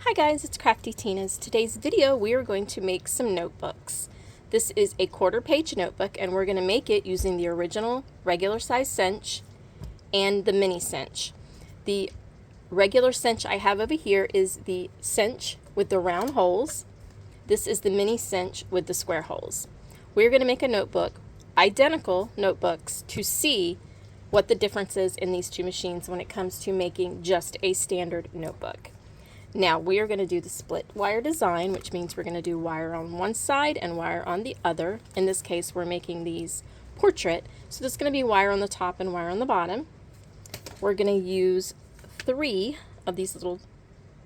Hi guys, it's Crafty Tina's. Today's video we are going to make some notebooks. This is a quarter-page notebook and we're going to make it using the original regular size cinch and the mini cinch. The regular cinch I have over here is the cinch with the round holes. This is the mini cinch with the square holes. We're going to make a notebook, identical notebooks, to see what the difference is in these two machines when it comes to making just a standard notebook. Now we are going to do the split wire design, which means we're going to do wire on one side and wire on the other. In this case, we're making these portrait, so there's going to be wire on the top and wire on the bottom. We're going to use 3 of these little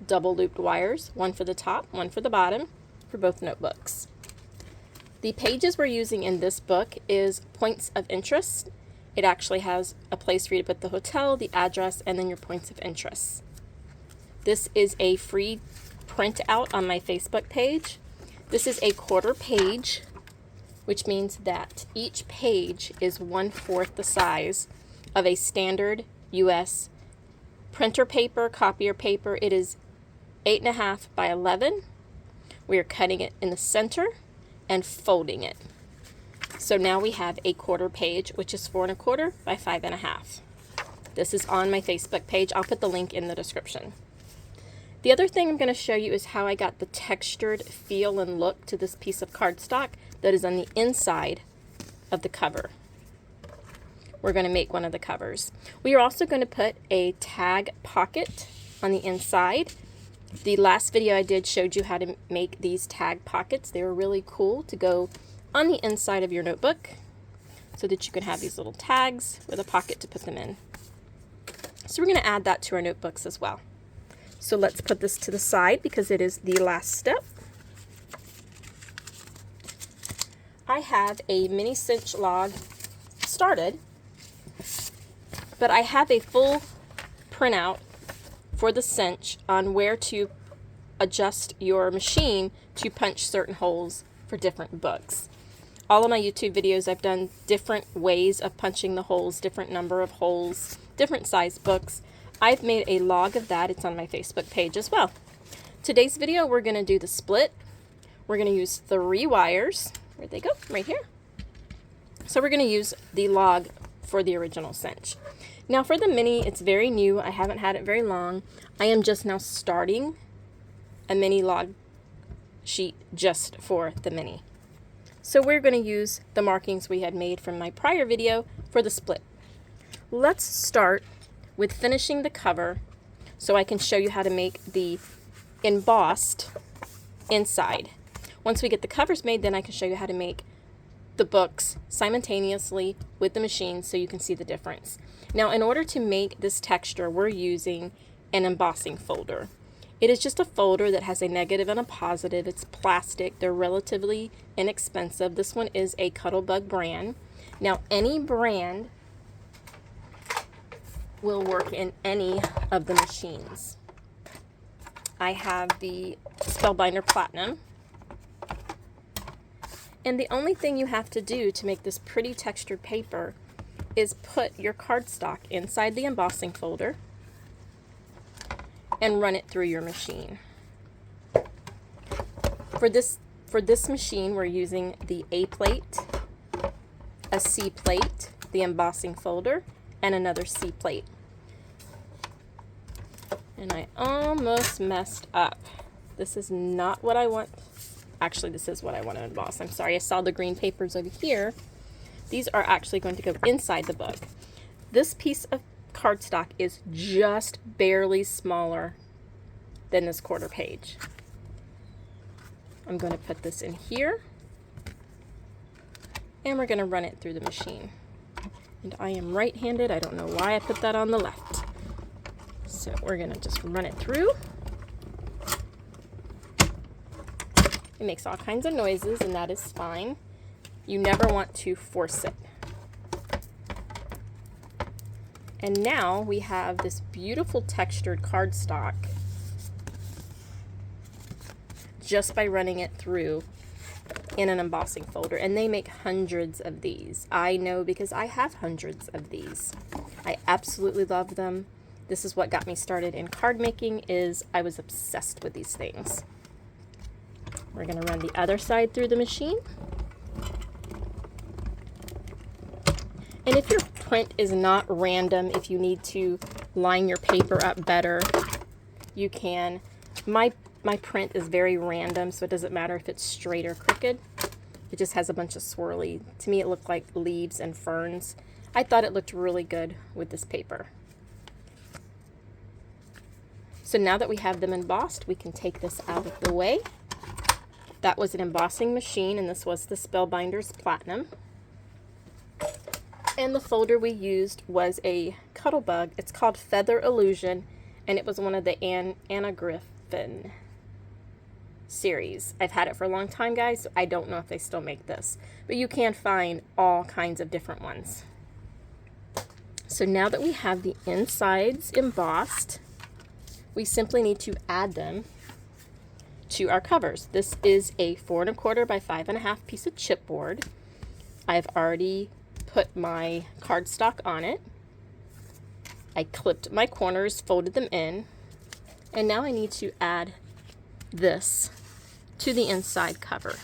double looped wires, one for the top, one for the bottom, for both notebooks. The pages we're using in this book is points of interest. It actually has a place for you to put the hotel, the address, and then your points of interest. This is a free printout on my Facebook page. This is a quarter page, which means that each page is 1/4 the size of a standard US printer paper, copier paper. It is 8.5 by 11. We are cutting it in the center and folding it. So now we have a quarter page, which is 4.25 by 5.5. This is on my Facebook page. I'll put the link in the description. The other thing I'm going to show you is how I got the textured feel and look to this piece of cardstock that is on the inside of the cover. We're going to make one of the covers. We are also going to put a tag pocket on the inside. The last video I did showed you how to make these tag pockets. They were really cool to go on the inside of your notebook so that you can have these little tags with a pocket to put them in. So we're going to add that to our notebooks as well. So let's put this to the side because it is the last step. I have a mini cinch log started, but I have a full printout for the cinch on where to adjust your machine to punch certain holes for different books. All of my YouTube videos, I've done different ways of punching the holes, different number of holes, different size books. I've made a log of that. It's on my Facebook page as well. Today's video, we're going to do the split. We're going to use 3 wires. Where'd they go? Right here. So we're going to use the log for the original cinch. Now for the mini, it's very new. I haven't had it very long. I am just now starting a mini log sheet just for the mini. So we're going to use the markings we had made from my prior video for the split. Let's start with finishing the cover so I can show you how to make the embossed inside. Once we get the covers made, then I can show you how to make the books simultaneously with the machine so you can see the difference. Now, in order to make this texture, we're using an embossing folder. It is just a folder that has a negative and a positive. It's plastic. They're relatively inexpensive. This one is a Cuttlebug brand. Now, any brand will work in any of the machines. I have the Spellbinder Platinum. And the only thing you have to do to make this pretty textured paper is put your cardstock inside the embossing folder and run it through your machine. For this machine, we're using the A plate, a C plate, the embossing folder, and another C plate. And I almost messed up. This is not what I want. Actually, this is what I want to emboss. I'm sorry, I saw the green papers over here. These are actually going to go inside the book. This piece of cardstock is just barely smaller than this quarter page. I'm going to put this in here, and we're going to run it through the machine. And I am right-handed. I don't know why I put that on the left. So we're going to just run it through. It makes all kinds of noises, and that is fine. You never want to force it. And now we have this beautiful textured cardstock just by running it through in an embossing folder. And they make hundreds of these. I know because I have hundreds of these. I absolutely love them. This is what got me started in card making, is I was obsessed with these things. We're going to run the other side through the machine. And if your print is not random, if you need to line your paper up better, you can. My print is very random, so it doesn't matter if it's straight or crooked. It just has a bunch of swirly. To me, it looked like leaves and ferns. I thought it looked really good with this paper. So now that we have them embossed, we can take this out of the way. That was an embossing machine, and this was the Spellbinders Platinum. And the folder we used was a Cuttlebug. It's called Feather Illusion, and it was one of the Anna Griffin series. I've had it for a long time, guys, so I don't know if they still make this, but you can find all kinds of different ones. So now that we have the insides embossed, we simply need to add them to our covers. This is a 4 1/4 by 5 1/2 piece of chipboard. I've already put my cardstock on it. I clipped my corners, folded them in, and now I need to add this to the inside cover.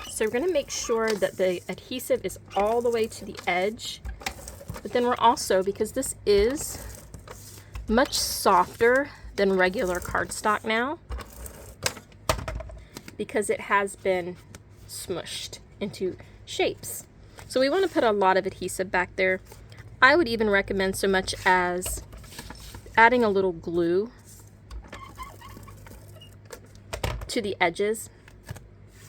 So we're going to make sure that the adhesive is all the way to the edge, but then we're also, because this is much softer than regular cardstock now, because it has been smushed into shapes. So we want to put a lot of adhesive back there. I would even recommend so much as adding a little glue to the edges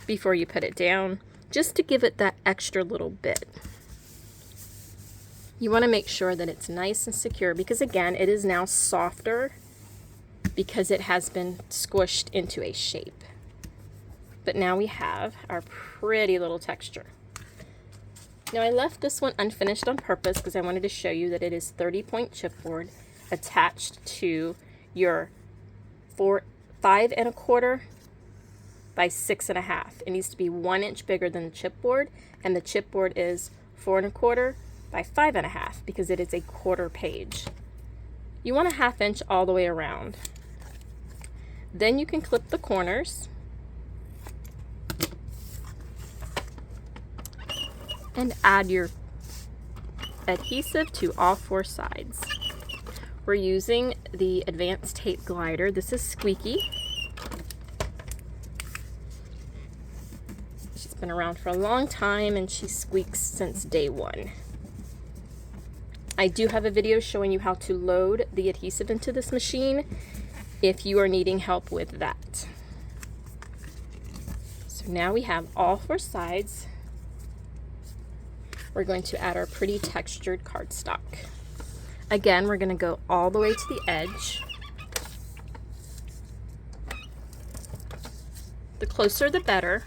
before you put it down, just to give it that extra little bit. You want to make sure that it's nice and secure, because again, it is now softer because it has been squished into a shape. But now we have our pretty little texture. Now I left this one unfinished on purpose because I wanted to show you that it is 30-point chipboard attached to your 5 1/4 by 6 1/2. It needs to be 1 inch bigger than the chipboard, and the chipboard is 4 1/4 by 5 1/2 because it is a 1/4 page. You want a 1/2 inch all the way around. Then you can clip the corners and add your adhesive to all 4 sides. We're using the Advanced Tape Glider. This is squeaky. She's been around for a long time and she squeaks since day 1. I do have a video showing you how to load the adhesive into this machine if you are needing help with that. So now we have all 4 sides. We're going to add our pretty textured cardstock. Again, we're going to go all the way to the edge. The closer the better.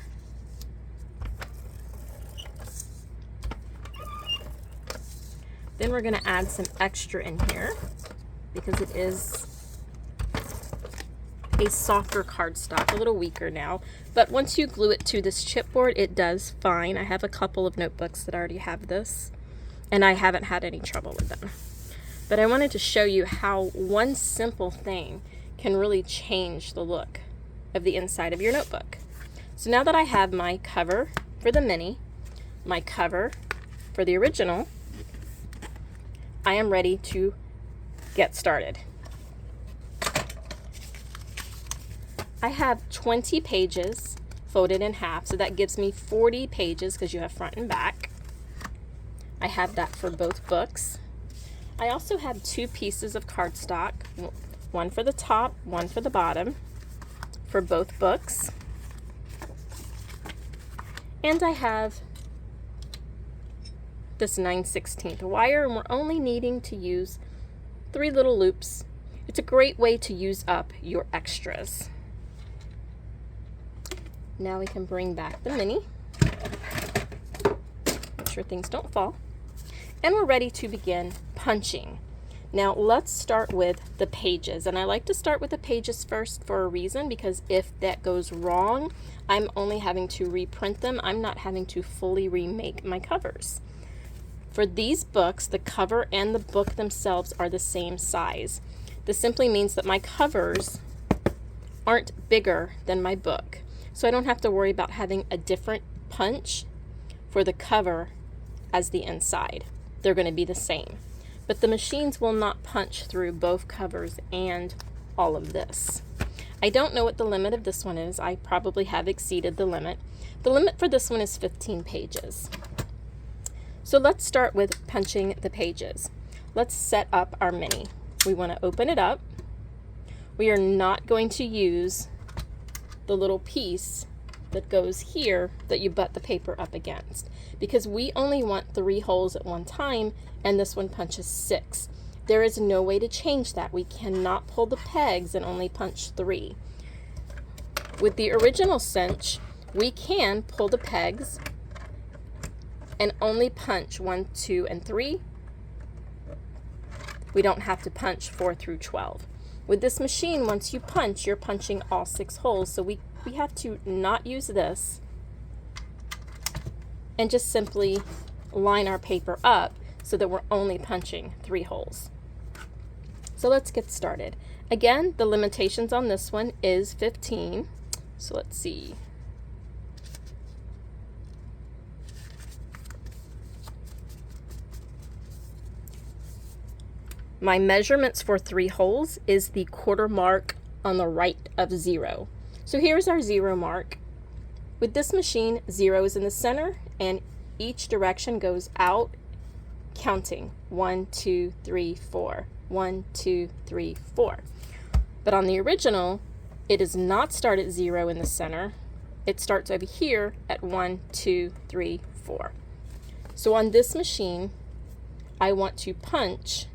Then we're going to add some extra in here because it is a softer cardstock, a little weaker now, but once you glue it to this chipboard, it does fine. I have a couple of notebooks that already have this, and I haven't had any trouble with them. But I wanted to show you how one simple thing can really change the look of the inside of your notebook. So now that I have my cover for the mini, my cover for the original, I am ready to get started. I have 20 pages folded in half, so that gives me 40 pages because you have front and back. I have that for both books. I also have 2 pieces of cardstock, one for the top, one for the bottom, for both books. And I have this 9/16 wire, and we're only needing to use 3 little loops. It's a great way to use up your extras. Now we can bring back the mini. Make sure things don't fall. And we're ready to begin punching. Now let's start with the pages, and I like to start with the pages first for a reason, because if that goes wrong, I'm only having to reprint them. I'm not having to fully remake my covers. For these books, the cover and the book themselves are the same size. This simply means that my covers aren't bigger than my book, so I don't have to worry about having a different punch for the cover as the inside. They're going to be the same. But the machines will not punch through both covers and all of this. I don't know what the limit of this one is. I probably have exceeded the limit. The limit for this one is 15 pages. So let's start with punching the pages. Let's set up our mini. We want to open it up. We are not going to use the little piece that goes here that you butt the paper up against, because we only want 3 holes at one time, and this one punches 6. There is no way to change that. We cannot pull the pegs and only punch 3. With the original cinch, we can pull the pegs and only punch 1, 2, and 3. We don't have to punch 4 through 12. With this machine, once you punch, you're punching all 6 holes, so we have to not use this and just simply line our paper up so that we're only punching 3 holes. So let's get started. Again, the limitations on this one is 15. So let's see. My measurements for 3 holes is the quarter mark on the right of 0. So here's our 0 mark. With this machine, 0 is in the center, and each direction goes out, counting 1, 2, 3, 4. 1, 2, 3, 4. But on the original, it does not start at 0 in the center. It starts over here at 1, 2, 3, 4. So on this machine, I want to punch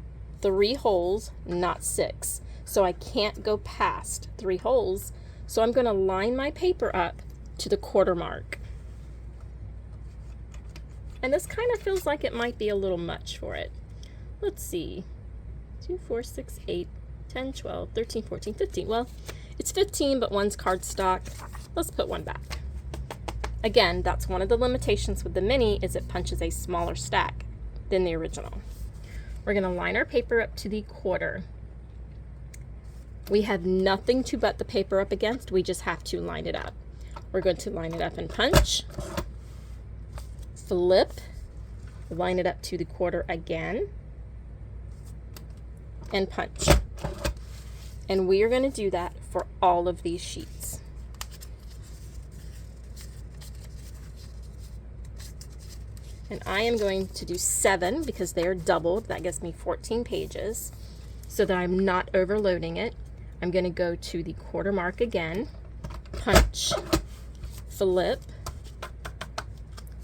3 holes, not 6. So I can't go past 3 holes. So I'm going to line my paper up to the quarter mark. And this kind of feels like it might be a little much for it. Let's see. 2, 4, 6, 8, 10, 12, 13, 14, 15. Well, it's 15, but one's cardstock. Let's put one back. Again, that's one of the limitations with the mini, is it punches a smaller stack than the original. We're going to line our paper up to the quarter. We have nothing to butt the paper up against. We just have to line it up. We're going to line it up and punch. Flip. Line it up to the quarter again. And punch. And we are going to do that for all of these sheets. And I am going to do 7 because they are doubled. That gives me 14 pages so that I'm not overloading it. I'm going to go to the quarter mark again, punch, flip,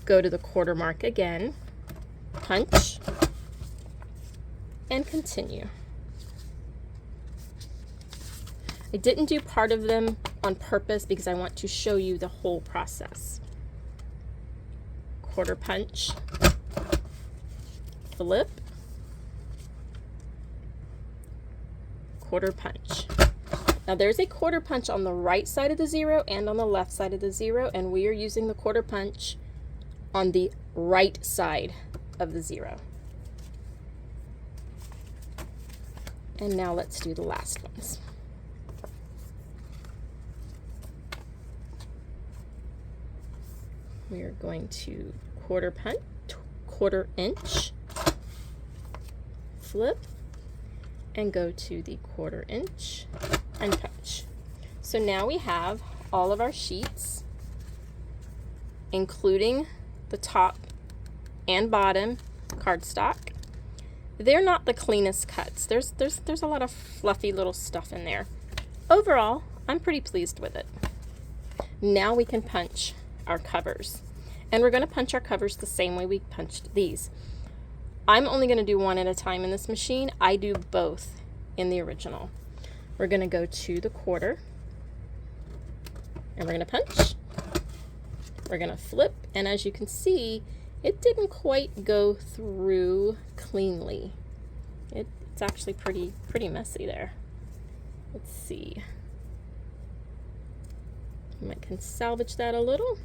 go to the quarter mark again, punch, and continue. I didn't do part of them on purpose because I want to show you the whole process. Quarter punch, flip, quarter punch. Now there's a quarter punch on the right side of the 0 and on the left side of the 0, and we are using the quarter punch on the right side of the 0. And now let's do the last ones. We are going to quarter punch, quarter inch, flip, and go to the quarter inch and punch. So now we have all of our sheets, including the top and bottom cardstock. They're not the cleanest cuts. There's a lot of fluffy little stuff in there. Overall, I'm pretty pleased with it. Now we can punch our covers. And we're going to punch our covers the same way we punched these. I'm only going to do one at a time in this machine. I do both in the original. We're going to go to the quarter, and we're going to punch. We're going to flip, and as you can see, it didn't quite go through cleanly. It's actually pretty messy there. Let's see. I might can salvage that a little.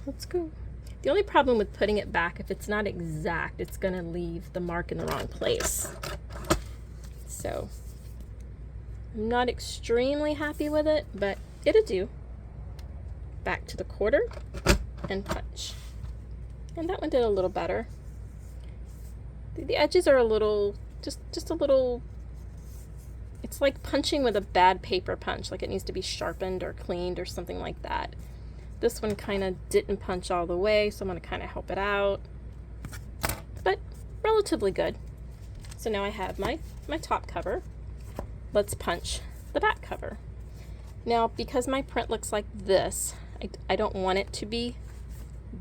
Let's go. The only problem with putting it back, if it's not exact, it's gonna leave the mark in the wrong place. So I'm not extremely happy with it, but it'll do. Back to the quarter and punch. And that one did a little better. The edges are a little, just a little, it's like punching with a bad paper punch, like it needs to be sharpened or cleaned or something like that. This one kind of didn't punch all the way, so I'm going to kind of help it out. But relatively good. So now I have my top cover. Let's punch the back cover. Now, because my print looks like this, I don't want it to be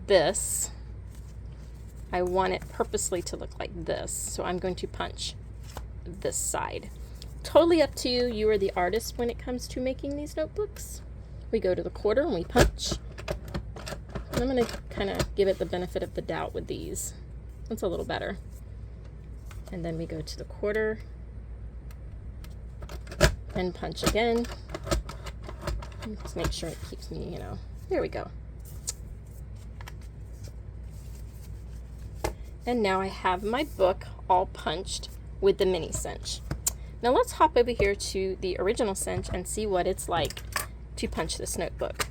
this. I want it purposely to look like this, so I'm going to punch this side. Totally up to you. You are the artist when it comes to making these notebooks. We go to the quarter and we punch. And I'm going to kind of give it the benefit of the doubt with these. That's a little better. And then we go to the quarter and punch again. Just make sure it keeps me, you know, there we go. And now I have my book all punched with the mini cinch. Now let's hop over here to the original cinch and see what it's like to punch this notebook.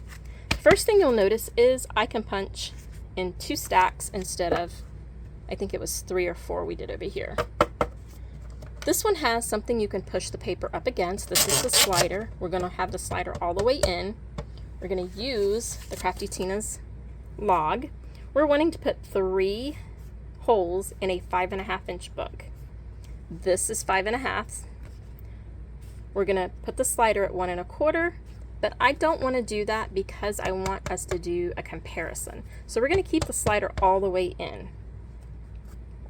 First thing you'll notice is I can punch in 2 stacks instead of, I think it was 3 or 4 we did over here. This one has something you can push the paper up against. This is the slider. We're going to have the slider all the way in. We're going to use the Crafty Tina's log. We're wanting to put 3 holes in a 5.5 inch book. This is 5.5. We're going to put the slider at 1 1/4, but I don't want to do that because I want us to do a comparison. So we're going to keep the slider all the way in.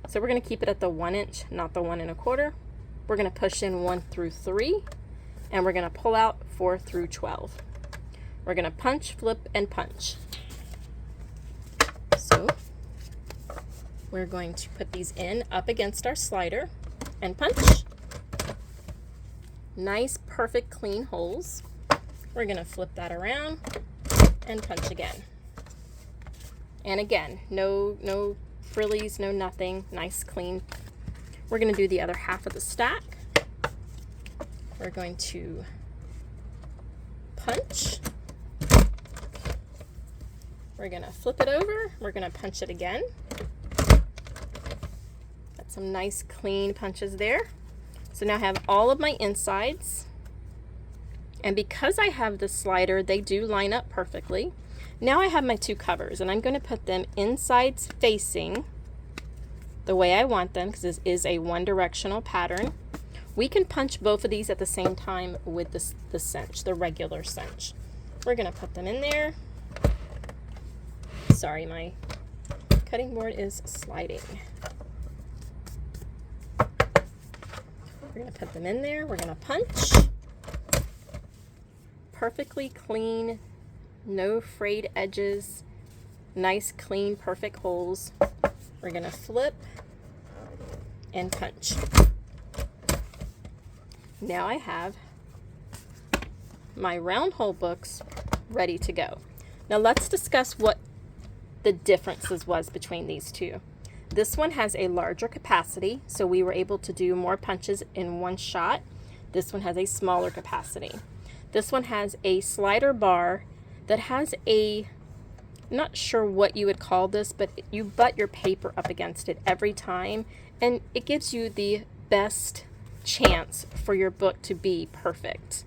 So we're going to keep it at the 1 inch, not the 1 1/4. We're going to push in 1 through 3, and we're going to pull out 4 through 12. We're going to punch, flip, and punch. So we're going to put these in up against our slider and punch. Nice, perfect, clean holes. We're going to flip that around and punch again. And again, no frillies, no nothing. Nice, clean. We're going to do the other half of the stack. We're going to punch. We're going to flip it over. We're going to punch it again. Got some nice clean punches there. So now I have all of my insides. And because I have the slider, they do line up perfectly. Now I have my 2 covers, and I'm going to put them insides facing the way I want them, because this is a one-directional pattern. We can punch both of these at the same time with the cinch, the regular cinch. We're going to put them in there. Sorry, my cutting board is sliding. We're going to put them in there. We're going to punch. Perfectly clean, no frayed edges, nice, clean, perfect holes. We're going to flip and punch. Now I have my round hole books ready to go. Now let's discuss what the differences was between these two. This one has a larger capacity, so we were able to do more punches in one shot. This one has a smaller capacity. This one has a slider bar that has a, not sure what you would call this, but you butt your paper up against it every time, and it gives you the best chance for your book to be perfect.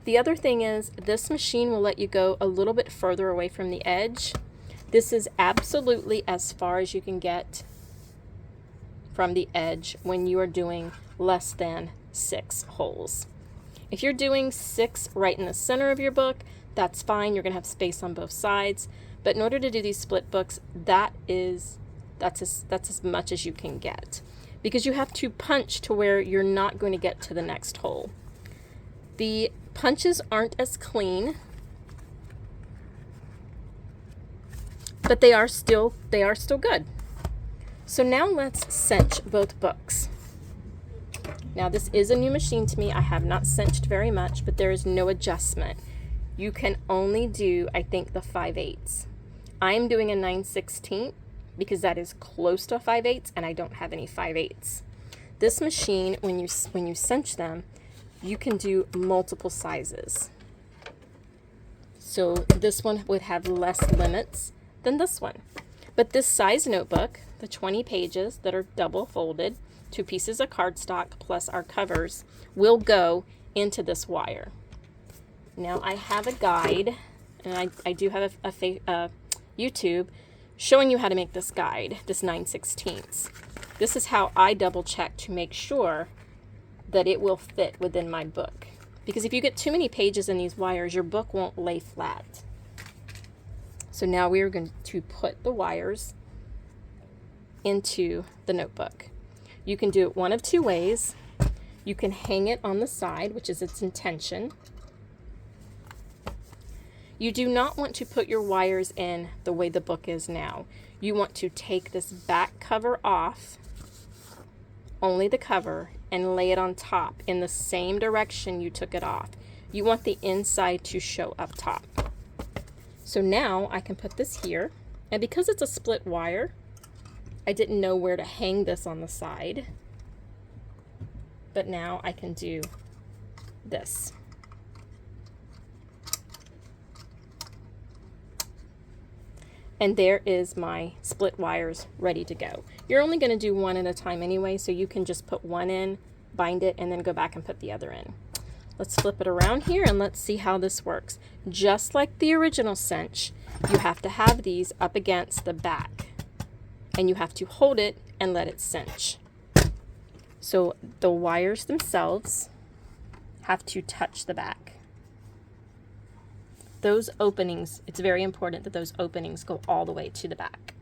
The other thing is this machine will let you go a little bit further away from the edge. This is absolutely as far as you can get from the edge when you are doing less than 6 holes. If you're doing 6 right in the center of your book, that's fine. You're going to have space on both sides. But in order to do these split books, that's as much as you can get, because you have to punch to where you're not going to get to the next hole. The punches aren't as clean, but they are still good. So now let's cinch both books. Now this is a new machine to me. I have not cinched very much, but there is no adjustment. You can only do, I think, the 5/8. I'm doing a 9/16 because that is close to 5/8 and I don't have any 5/8. This machine, when you cinch them, you can do multiple sizes. So this one would have less limits than this one. But this size notebook, the 20 pages that are double folded, 2 pieces of cardstock plus our covers, will go into this wire. Now I have a guide, and I do have a YouTube showing you how to make this guide, this 9/16. This is how I double check to make sure that it will fit within my book. Because if you get too many pages in these wires, your book won't lay flat. So now we are going to put the wires into the notebook. You can do it one of 2 ways. You can hang it on the side, which is its intention. You do not want to put your wires in the way the book is now. You want to take this back cover off, only the cover, and lay it on top in the same direction you took it off. You want the inside to show up top. So now I can put this here, and because it's a split wire, I didn't know where to hang this on the side, but now I can do this. And there is my split wires ready to go. You're only going to do one at a time anyway, so you can just put one in, bind it, and then go back and put the other in. Let's flip it around here and let's see how this works. Just like the original cinch, you have to have these up against the back, and you have to hold it and let it cinch. So the wires themselves have to touch the back. Those openings, it's very important that those openings go all the way to the back.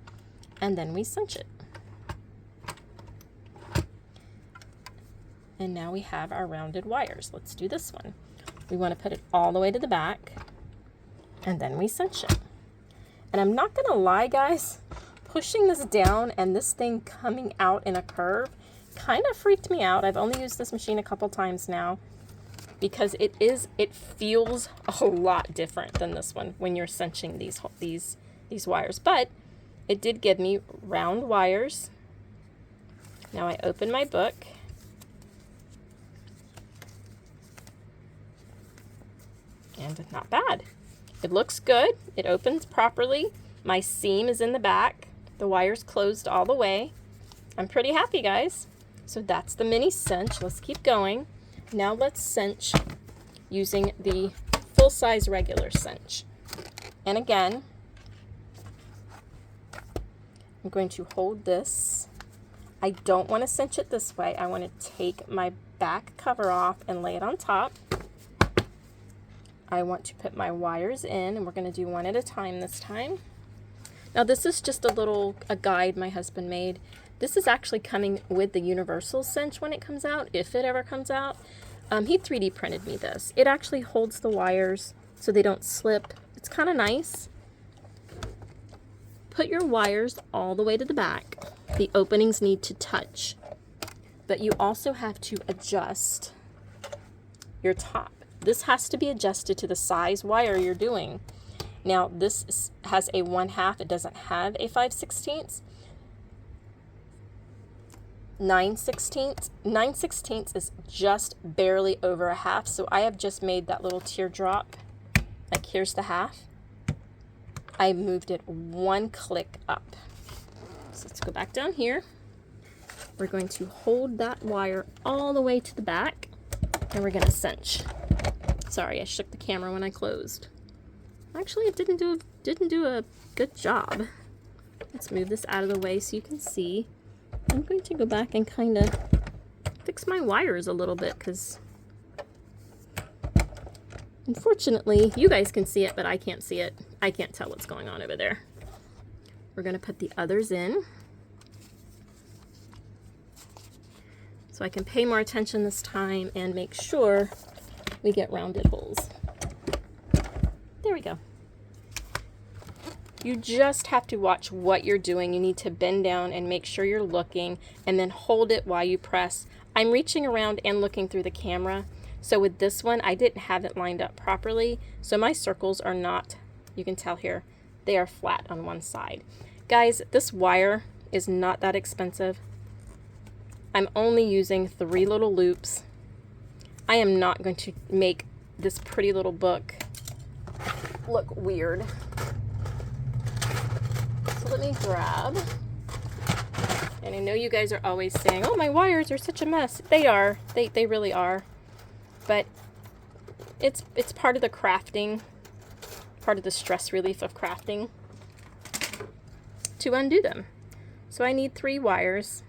And then we cinch it. And now we have our rounded wires. Let's do this one. We want to put it all the way to the back, and then we cinch it. And I'm not gonna lie, guys, pushing this down and this thing coming out in a curve kind of freaked me out. I've only used this machine a couple times now, because it feels a lot different than this one when you're cinching these wires. But it did give me round wires. Now I open my book, and not bad. It looks good. It opens properly. My seam is in the back. The wire's closed all the way. I'm pretty happy, guys. So that's the mini cinch. Let's keep going. Now let's cinch using the full-size regular cinch. And again, I'm going to hold this. I don't want to cinch it this way. I want to take my back cover off and lay it on top. I want to put my wires in, and we're going to do one at a time this time. Now this is just a guide my husband made. This is actually coming with the universal cinch when it comes out, if it ever comes out. He 3D printed me this. It actually holds the wires so they don't slip. It's kind of nice. Put your wires all the way to the back. The openings need to touch, but you also have to adjust your top. This has to be adjusted to the size wire you're doing. Now this has a 1/2. It doesn't have a 5/16. 9/16. 9/16 is just barely over a half, so I have just made that little teardrop. Like, here's the half. I moved it 1 click up. So let's go back down here. We're going to hold that wire all the way to the back, and we're going to cinch. Sorry, I shook the camera when I closed. Actually, it didn't do a good job. Let's move this out of the way so you can see. I'm going to go back and kind of fix my wires a little bit, because unfortunately you guys can see it, but I can't see it. I can't tell what's going on over there. We're going to put the others in so I can pay more attention this time and make sure we get rounded holes. There we go. You just have to watch what you're doing. You need to bend down and make sure you're looking, and then hold it while you press. I'm reaching around and looking through the camera. So with this one, I didn't have it lined up properly. So my circles are not, you can tell here, they are flat on one side. Guys, this wire is not that expensive. I'm only using 3 little loops. I am not going to make this pretty little book look weird. So let me grab, and I know you guys are always saying, oh, my wires are such a mess. They are, they really are, but it's part of the crafting, part of the stress relief of crafting to undo them. So I need 3 wires.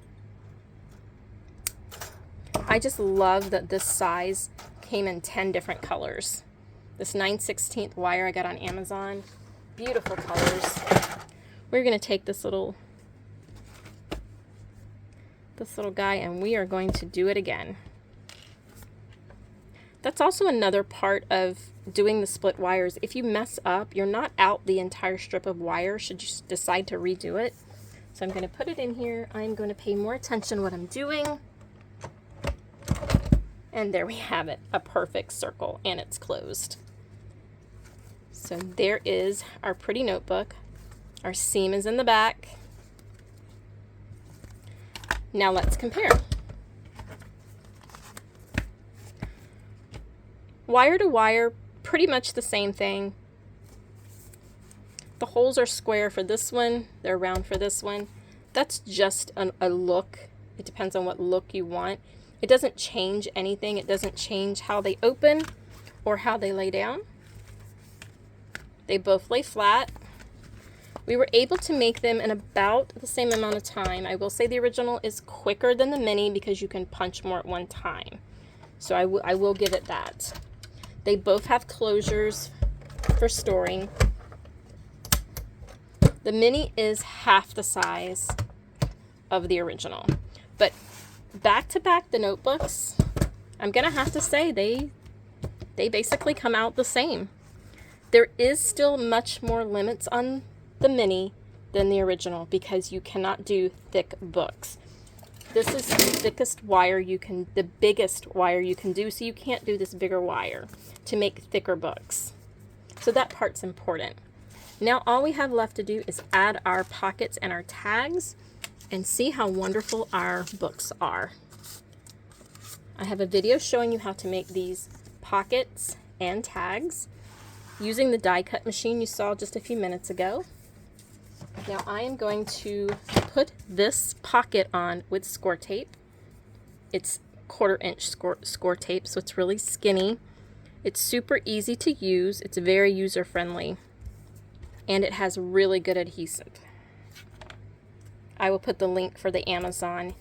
I just love that this size came in 10 different colors. This 9/16 wire I got on Amazon, beautiful colors. We're going to take this little guy, and we are going to do it again. That's also another part of doing the split wires. If you mess up, you're not out the entire strip of wire should you decide to redo it. So I'm going to put it in here. I'm going to pay more attention to what I'm doing. And there we have it, a perfect circle, and it's closed. So there is our pretty notebook. Our seam is in the back. Now let's compare. Wire to wire, pretty much the same thing. The holes are square for this one, they're round for this one. That's just a look. It depends on what look you want. It doesn't change anything. It doesn't change how they open or how they lay down. They both lay flat. We were able to make them in about the same amount of time. I will say the original is quicker than the mini because you can punch more at one time. So I will give it that. They both have closures for storing. The mini is half the size of the original. But back to back, the notebooks, I'm gonna have to say they basically come out the same. There is still much more limits on the mini than the original because you cannot do thick books. This is the thickest wire you can, the biggest wire you can do, so you can't do this bigger wire to make thicker books. So that part's important. Now all we have left to do is add our pockets and our tags and see how wonderful our books are. I have a video showing you how to make these pockets and tags using the die cut machine you saw just a few minutes ago. Now I am going to put this pocket on with score tape. It's 1/4 inch score tape, so it's really skinny. It's super easy to use. It's very user friendly, and it has really good adhesive. I will put the link for the Amazon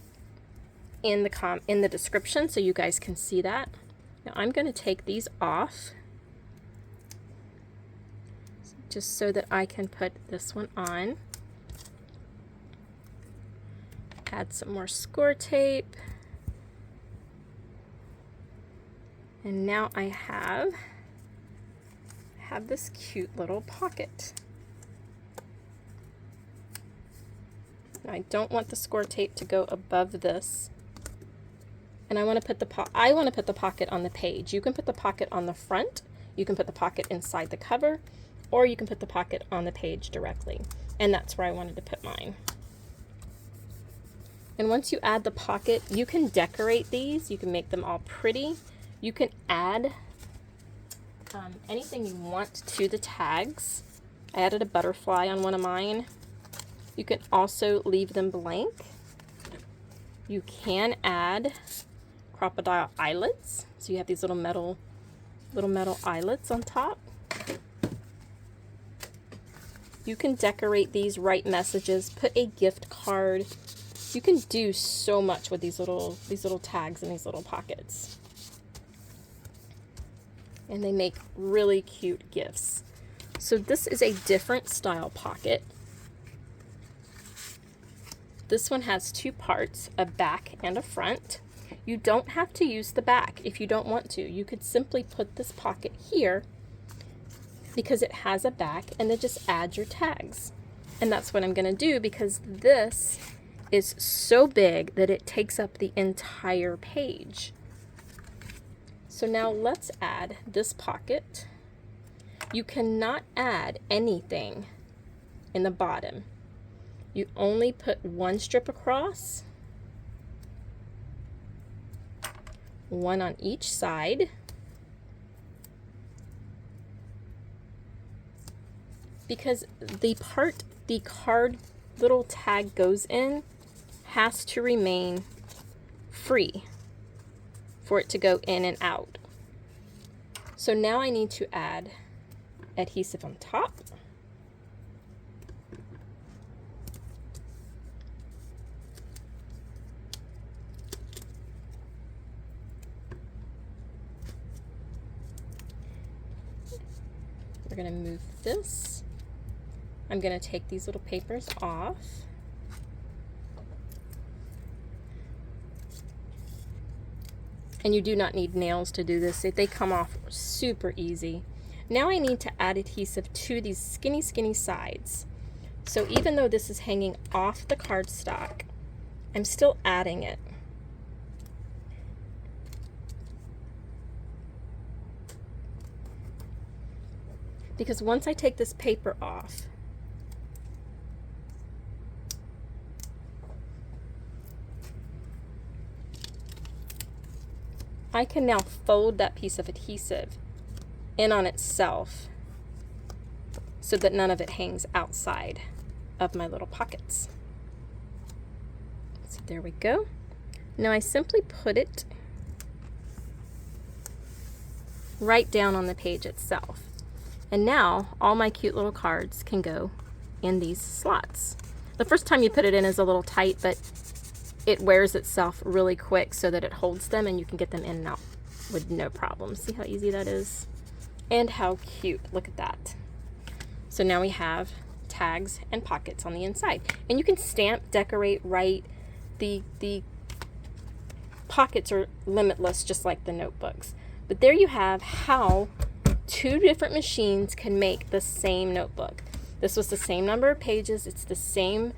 in the description so you guys can see that. Now I'm going to take these off just so that I can put this one on. Add some more score tape. And now I have this cute little pocket. Now I don't want the score tape to go above this. And I want to put the pocket on the page. You can put the pocket on the front, you can put the pocket inside the cover, or you can put the pocket on the page directly. And that's where I wanted to put mine. And once you add the pocket, you can decorate these. You can make them all pretty. You can add anything you want to the tags. I added a butterfly on one of mine. You can also leave them blank. You can add crocodile eyelets. So you have these little metal eyelets on top. You can decorate these, write messages, put a gift card. You can do so much with these little tags and these little pockets. And they make really cute gifts. So this is a different style pocket. This one has 2 parts, a back and a front. You don't have to use the back if you don't want to. You could simply put this pocket here because it has a back, and then just add your tags. And that's what I'm going to do because this is so big that it takes up the entire page. So now let's add this pocket. You cannot add anything in the bottom. You only put one strip across, one on each side. Because the part the card little tag goes in has to remain free for it to go in and out. So now I need to add adhesive on top. We're going to move this. I'm going to take these little papers off. And you do not need nails to do this. They come off super easy. Now I need to add adhesive to these skinny sides. So even though this is hanging off the cardstock, I'm still adding it. Because once I take this paper off, I can now fold that piece of adhesive in on itself so that none of it hangs outside of my little pockets. So there we go. Now I simply put it right down on the page itself. And now all my cute little cards can go in these slots. The first time you put it in is a little tight, but it wears itself really quick so that it holds them and you can get them in and out with no problem. See how easy that is? And how cute. Look at that. So now we have tags and pockets on the inside. And you can stamp, decorate, write. The pockets are limitless, just like the notebooks. But there you have how two different machines can make the same notebook. This was the same number of pages. It's the same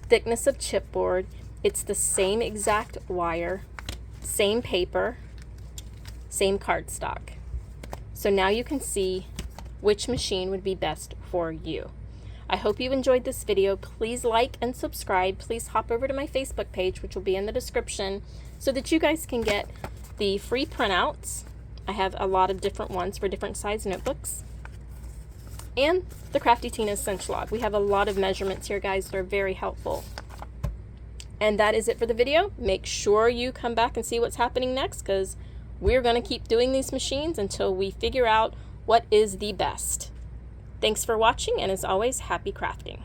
thickness of chipboard. It's the same exact wire, same paper, same cardstock. So now you can see which machine would be best for you. I hope you enjoyed this video. Please like and subscribe. Please hop over to my Facebook page, which will be in the description, so that you guys can get the free printouts. I have a lot of different ones for different size notebooks. And the Crafty Tina's Cinch Log. We have a lot of measurements here, guys, that are very helpful. And that is it for the video. Make sure you come back and see what's happening next, because we're going to keep doing these machines until we figure out what is the best. Thanks for watching, and as always, happy crafting.